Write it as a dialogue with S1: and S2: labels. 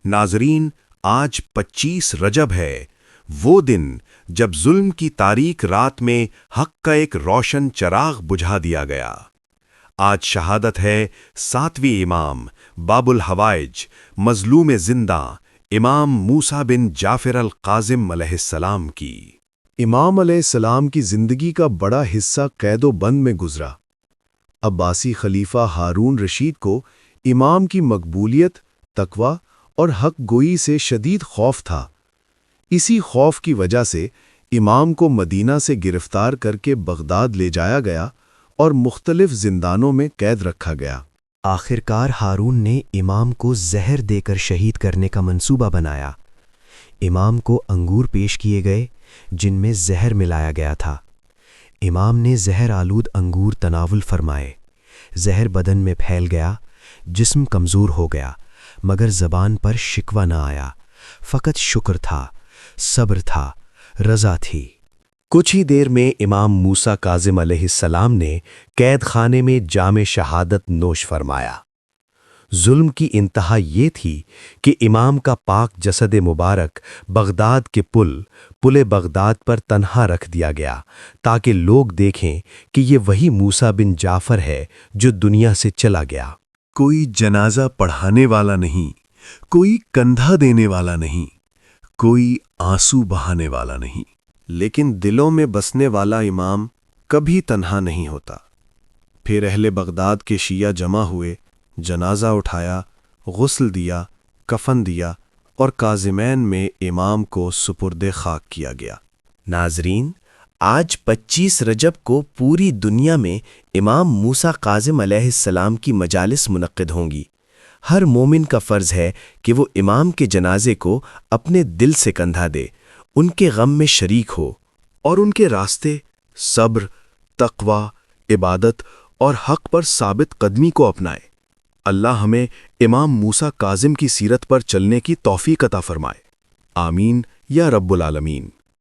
S1: ناظرین، آج 25 رجب ہے، وہ دن جب ظلم کی تاریک رات میں حق کا ایک روشن چراغ بجھا دیا گیا۔ آج شہادت ہے 7ویں امام باب الحوائج، مظلوم زندہ امام موسیٰ بن جعفر القاسم علیہ السلام کی۔
S2: امام علیہ السلام کی زندگی کا بڑا حصہ قید و بند میں گزرا۔ عباسی خلیفہ ہارون رشید کو امام کی مقبولیت، تقوی اور حق گوئی سے شدید خوف تھا۔ اسی خوف کی وجہ سے امام کو مدینہ سے گرفتار کر کے بغداد لے جایا گیا اور مختلف زندانوں میں قید رکھا گیا۔
S3: آخرکار ہارون نے امام کو زہر دے کر شہید کرنے کا منصوبہ بنایا۔ امام کو انگور پیش کیے گئے جن میں زہر ملایا گیا تھا۔ امام نے زہر آلود انگور تناول فرمائے۔ زہر بدن میں پھیل گیا، جسم کمزور ہو گیا، مگر زبان پر شکوہ نہ آیا، فقط شکر تھا، صبر تھا، رضا تھی۔
S4: کچھ ہی دیر میں امام موسیٰ کاظم علیہ السلام نے قید خانے میں جام شہادت نوش فرمایا۔ ظلم کی انتہا یہ تھی کہ امام کا پاک جسد مبارک بغداد کے پل بغداد پر تنہا رکھ دیا گیا تاکہ لوگ دیکھیں کہ یہ وہی موسیٰ بن جعفر ہے جو دنیا سے چلا گیا۔
S2: کوئی جنازہ پڑھانے والا نہیں، کوئی کندھا دینے والا نہیں، کوئی آنسو بہانے والا نہیں،
S1: لیکن دلوں میں بسنے والا امام کبھی تنہا نہیں ہوتا۔ پھر اہل بغداد کے شیعہ جمع ہوئے، جنازہ اٹھایا، غسل دیا، کفن دیا اور کاظمین میں امام کو سپرد خاک کیا گیا۔
S3: ناظرین، آج 25 رجب کو پوری دنیا میں امام موسیٰ کاظم علیہ السلام کی مجالس منعقد ہوں گی۔ ہر مومن کا فرض ہے کہ وہ امام کے جنازے کو اپنے دل سے کندھا دے، ان کے غم میں شریک ہو
S2: اور ان کے راستے صبر، تقوی، عبادت اور حق پر ثابت قدمی کو اپنائے۔ اللہ ہمیں امام موسیٰ کاظم کی سیرت پر چلنے کی توفیق عطا فرمائے۔ آمین یا رب العالمین۔